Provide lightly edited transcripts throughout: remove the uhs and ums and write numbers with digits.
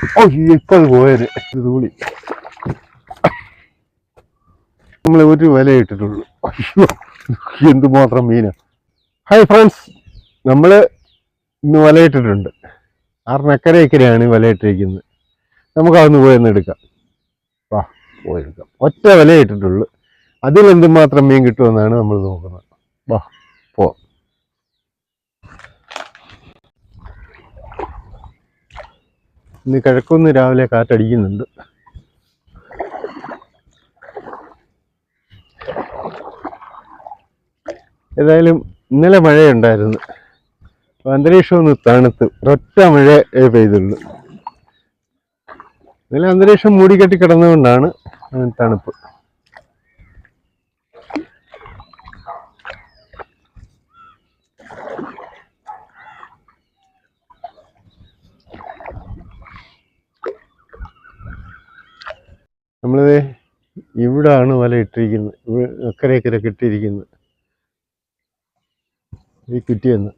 ഓ ഇപ്പൊ അത് പോയത് തൂളി നമ്മൾ ഒരു വില ഇട്ടിട്ടുള്ളൂ. അയ്യോ എന്തുമാത്രം മീനാ. ഹായ് ഫ്രണ്ട്സ്, നമ്മൾ ഇന്ന് വലയിട്ടിട്ടുണ്ട്. 6 അക്കരയാണ് വലയിട്ടിരിക്കുന്നത്. നമുക്കതൊന്ന് പോയൊന്ന് എടുക്കാം. വാ പോയെടുക്കാം. ഒറ്റ വിലയിട്ടിട്ടുള്ളൂ. അതിൽ എന്തുമാത്രം മീൻ കിട്ടുമെന്നാണ് നമ്മൾ നോക്കുന്നത്. വാ പോ. ഇന്ന് കിഴക്കുന്ന് രാവിലെ കാറ്റടിക്കുന്നുണ്ട്. ഏതായാലും ഇന്നലെ മഴയുണ്ടായിരുന്നു. അന്തരീക്ഷം ഒന്ന് തണുത്ത്, ഒരൊറ്റ മഴ പെയ്തുള്ളൂ. ഇന്നലെ അന്തരീക്ഷം മൂടിക്കെട്ടി കിടന്നുകൊണ്ടാണ് തണുപ്പ്. നമ്മളിത് ഇവിടാണ് വല ഇട്ടിരിക്കുന്നത്. അക്കരെ ഇട്ടിരിക്കുന്നത് ഈ കുറ്റിയെന്ന്.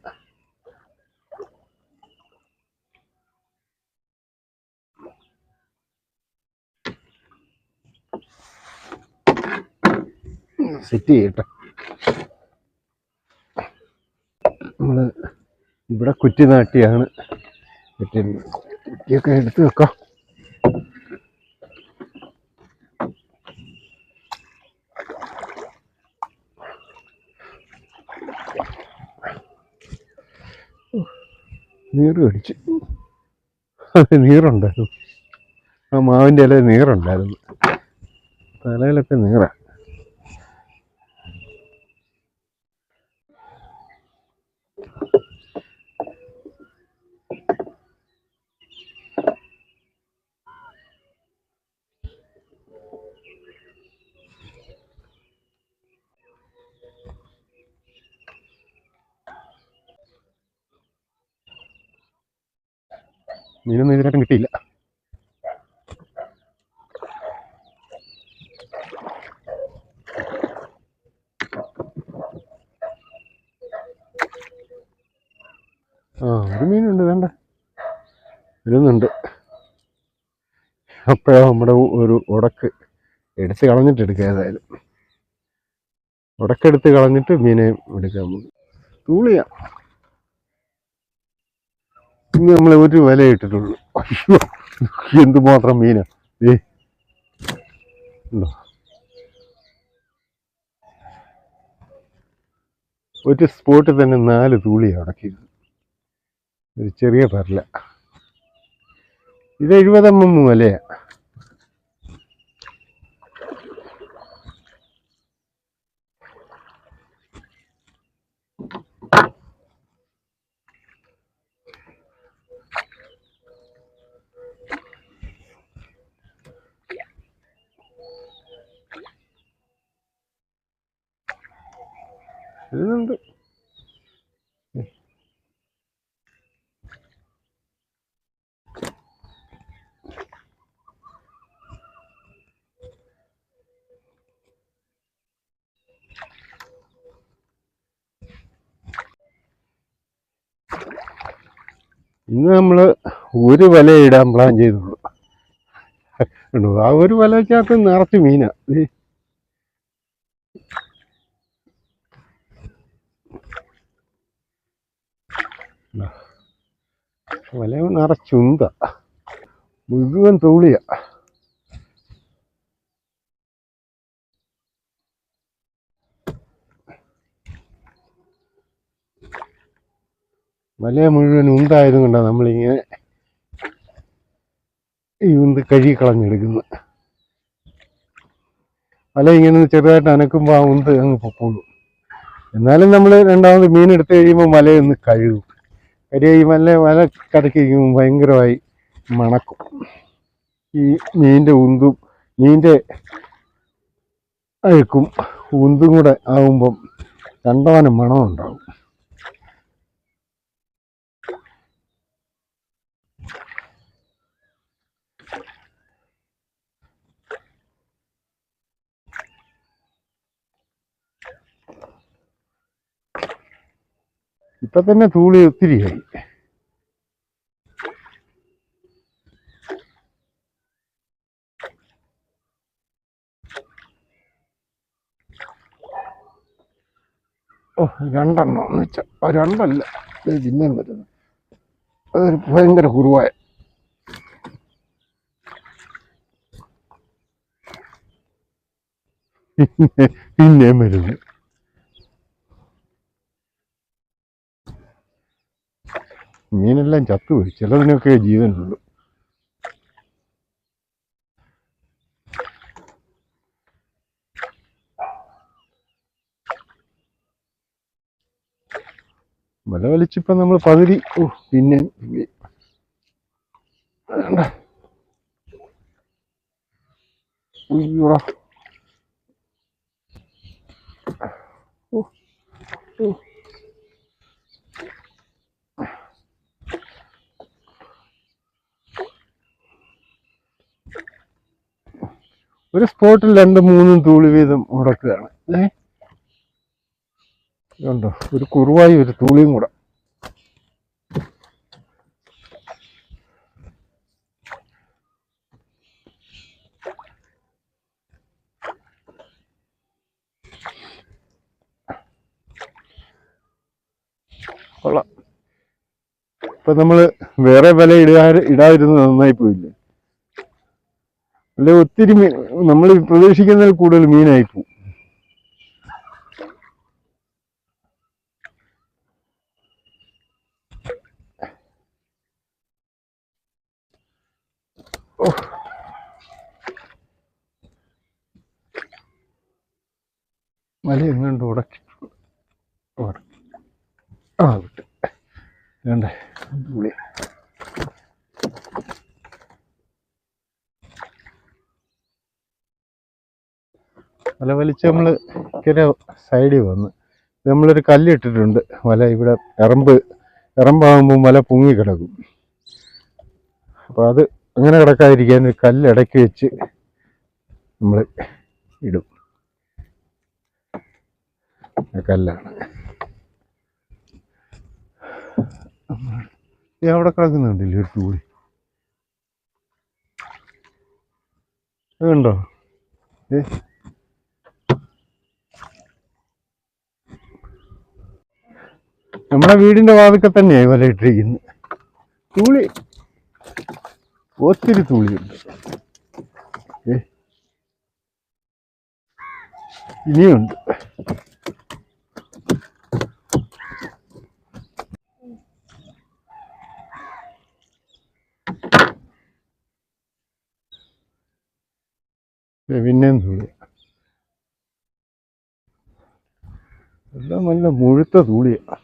സെറ്റ് ചെയ്യട്ടെ. നമ്മള് ഇവിടെ കുറ്റി നാട്ടിയാണ് ഇട്ടിരുന്നത്. കുറ്റിയൊക്കെ എടുത്ത് വെക്കാം. നീറ് കടിച്ചു. അത് നീറുണ്ടായിരുന്നു. ആ മാവിൻ്റെ ഇല നീറുണ്ടായിരുന്നു. തലയിലൊക്കെ നീറാ. മീനൊന്നും ഇതിനായിട്ടും കിട്ടിയില്ല. ഒരു മീനുണ്ട്, വേണ്ട വരുന്നുണ്ട്. അപ്പോഴാ നമ്മുടെ ഒരു ഉടക്ക് എടുത്ത് കളഞ്ഞിട്ട് എടുക്കുക. ഏതായാലും ഉടക്കെടുത്ത് കളഞ്ഞിട്ട് മീനെ എടുക്കാൻ പോകും. തൂളിയാ. ഇന്ന് നമ്മൾ ഒരു വില ഇട്ടിട്ടുള്ളൂ. അയ്യോ എന്തുമാത്രം മീനാ. ഉണ്ടോ, ഒരു സ്പോട്ടിൽ തന്നെ 4 തൂളിയാണ് അടക്കിയത്. ഒരു ചെറിയ പരല. ഇത് 70 mm വലയാ. ഇതുണ്ട്. ഇന്ന് നമ്മൾ ഒരു വല ഇടാൻ പ്ലാൻ ചെയ്തുള്ളൂ. ആ ഒരു വലയ്ക്കകത്ത് നിറച്ച് മീനാ. വല നിറച്ചുന്ത മുഴുവൻ തൂളിയാ. വല മുഴുവൻ ഉന്തായതും കൊണ്ടാണ് നമ്മളിങ്ങനെ ഈ ഉന്ത് കഴുകി കളഞ്ഞെടുക്കുന്നത്. വല ഇങ്ങനെ ചെറുതായിട്ട് അനക്കുമ്പോൾ ആ ഉന്ത് അങ്ങ് പൊക്കോളും. എന്നാലും നമ്മൾ രണ്ടാമത് മീൻ എടുത്ത് കഴിയുമ്പോൾ വലയൊന്ന് കഴുകും. കാര്യം വല കടക്കിരിക്കുമ്പോൾ ഭയങ്കരമായി മണക്കും. ഈ മീനിൻ്റെ ഉന്തും മീനിൻ്റെ അഴുക്കും ഉന്തും കൂടെ ആകുമ്പം കണ്ടവാനും മണമുണ്ടാവും. ഇപ്പൊ തന്നെ തൂളി ഒത്തിരിയായി. ഓ, രണ്ടെണ്ണം എന്ന് വെച്ചാൽ രണ്ടല്ല, തിന്നാൻ പറ്റുന്നു. അതൊരു ഭയങ്കര കുറുവായ. പിന്നെയും വരുന്നു. മീനെല്ലാം ചത്തുപോയി, ചിലതിനൊക്കെ ജീവനുള്ളൂ. വല വലിച്ചിപ്പം നമ്മൾ പകുതി. ഓ, പിന്നെ ഉയ്യോടാ. ഓ, ഓ. ഒരു സ്പോട്ടിൽ 2-3 തൂളി വീതം ഉടക്കുകയാണ്. കണ്ടോ, ഒരു കുറുവായി ഒരു തൂളിയും കൂടെ. കൊള്ളാം. ഇപ്പൊ നമ്മള് വേറെ വില ഇടാതിരുന്നത് നന്നായി പോയില്ലേ? അല്ലെ ഒത്തിരി മീൻ, നമ്മൾ പ്രതീക്ഷിക്കുന്നതിൽ കൂടുതൽ മീനായി പോവും. വല എങ്ങോട്ട് ഉടക്കി. ആ, വിട്ട് വേണ്ടേ പുളി. വല വലിച്ച് നമ്മള് ഇങ്ങനെ സൈഡിൽ വന്ന് നമ്മളൊരു കല്ലിട്ടിട്ടുണ്ട്. വല ഇവിടെ എറമ്പാകുമ്പോൾ വല പൊങ്ങി കിടക്കും. അപ്പൊ അത് അങ്ങനെ കിടക്കാതിരിക്കാൻ ഒരു കല്ല് ഇടയ്ക്ക് വെച്ച് നമ്മൾ ഇടും. കല്ലാണ് അവിടെ കിടക്കുന്നുണ്ടല്ലേ ഒരു തൂളി. അതുണ്ടോ? നമ്മുടെ വീടിന്റെ വാതിൽക്കൽ തന്നെയായി വല ഇട്ടിരിക്കുന്നത്. തൂളി ഒത്തിരി തൂളിയുണ്ട്. ഇനിയുണ്ട്. പിന്നെയും തൂളി. എല്ലാം നല്ല മുഴുത്ത തൂളിയാണ്.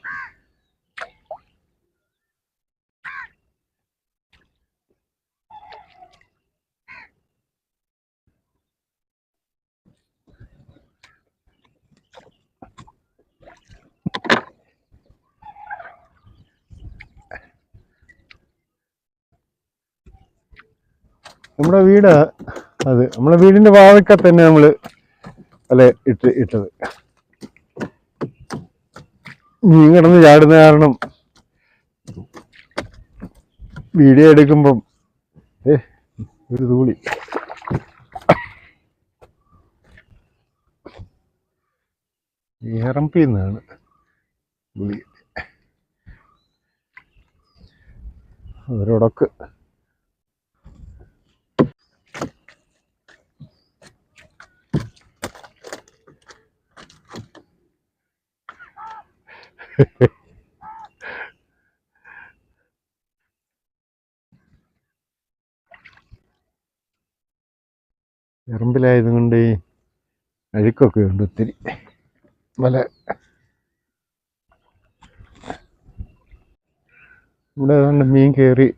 നമ്മുടെ വീട് അത് നമ്മളെ വീടിന്റെ വാതിൽക്കൽ തന്നെ നമ്മള് അല്ലെ ഇട്ടത്. മീൻ കിടന്ന് ചാടുന്ന കാരണം വീഡിയോ എടുക്കുമ്പം ഒരു തൂളി. ഏറമ്പിന്നാണ് പുളി. ഒരൊടക്ക്. എറമ്പിലായതുകൊണ്ട് അഴുക്കൊക്കെ ഉണ്ട് ഒത്തിരി. വല ഇവിടെ ഏതാണ്ട് മീൻ കയറി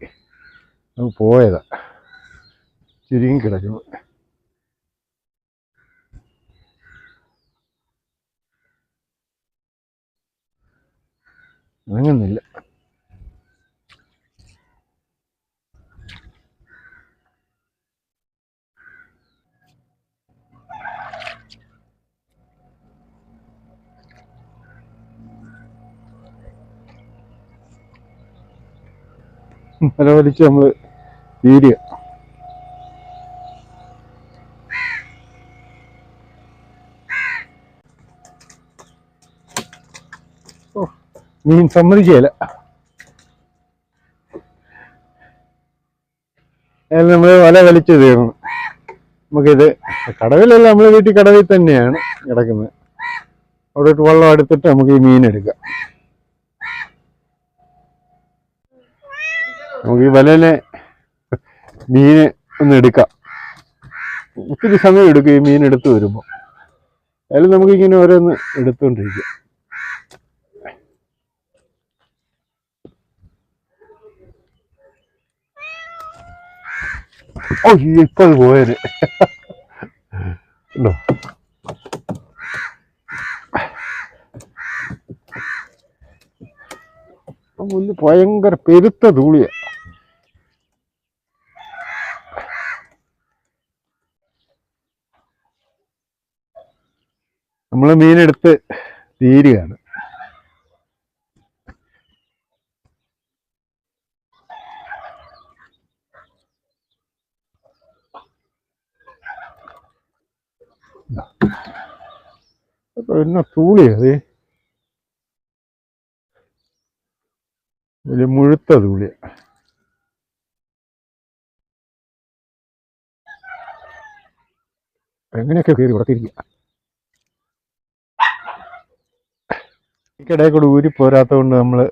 പോയതാ, ചുരുങ്ങി കിടക്കുന്നു. അങ്ങനെയൊന്നുമില്ല. വല വലിച്ച് നമ്മള് തീരുക. മീൻ സമ്മതിക്കുകയില്ല. നമ്മൾ വല വലിച്ചു തീർന്നു. നമുക്കിത് കടവിലല്ല, നമ്മൾ വീട്ടിൽ കടവിൽ തന്നെയാണ് കിടക്കുന്നത്. അവിടെ ഇട്ട് വെള്ളം എടുത്തിട്ട് നമുക്ക് ഈ മീൻ എടുക്കാം. നമുക്ക് ഈ വലയിലെ മീന് ഒന്ന് എടുക്കാം. ഒത്തിരി സമയം എടുക്കും ഈ മീൻ എടുത്തു വരുമ്പോൾ. അതിൽ നമുക്കിങ്ങനെ ഓരോന്ന് എടുത്തുകൊണ്ടിരിക്കാം. ഓ, ഇപ്പൊ അത് പോയത് ഉണ്ടോ? മുന്നിൽ ഭയങ്കര പെരുത്ത തൂളിയ. നമ്മള് മീനെടുത്ത് തീരുകയാണ്. എന്നാ തൂളിയാ അത്, വലിയ മുഴുത്ത തൂളിയ. എങ്ങനെയൊക്കെ കയറി ഉറക്കിരിക്കുക. ഇടയിൽ കൂടെ ഊരി പോരാത്തത് കൊണ്ട് നമ്മള്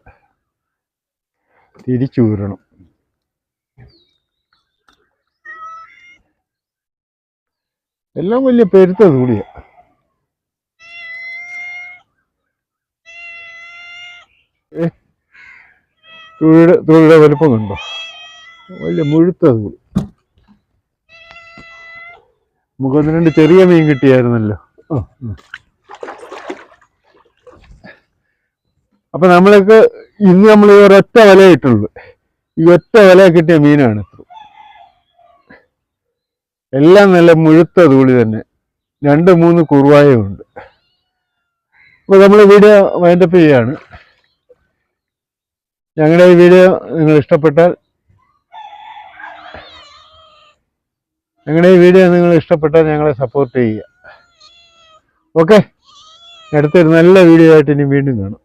തിരിച്ചു ഊരണം. എല്ലാം വലിയ പെരുത്ത തൂളിയ. തുള്ളിയുടെ വലുപ്പം കണ്ടോ? വലിയ മുഴുത്ത തൂളി. നമുക്കൊന്ന് രണ്ട് ചെറിയ മീൻ കിട്ടിയായിരുന്നല്ലോ. അപ്പൊ നമ്മൾക്ക് ഇന്ന് നമ്മൾ ഒരൊറ്റ വല ഇട്ടുള്ളൂ. ഈ ഒറ്റ വല കിട്ടിയ മീനാണ്. എല്ലാം നല്ല മുഴുത്ത തൂളി തന്നെ. 2-3 കുറുവായും ഉണ്ട്. അപ്പൊ നമ്മൾ വീഡിയോ വൈൻഡപ്പ് ചെയ്യാണ്. ഞങ്ങളുടെ ഈ വീഡിയോ നിങ്ങൾ ഇഷ്ടപ്പെട്ടാൽ ഞങ്ങളെ സപ്പോർട്ട് ചെയ്യുക. ഓക്കെ, അടുത്തൊരു നല്ല വീഡിയോ ആയിട്ട് ഇനി വീണ്ടും കാണാം.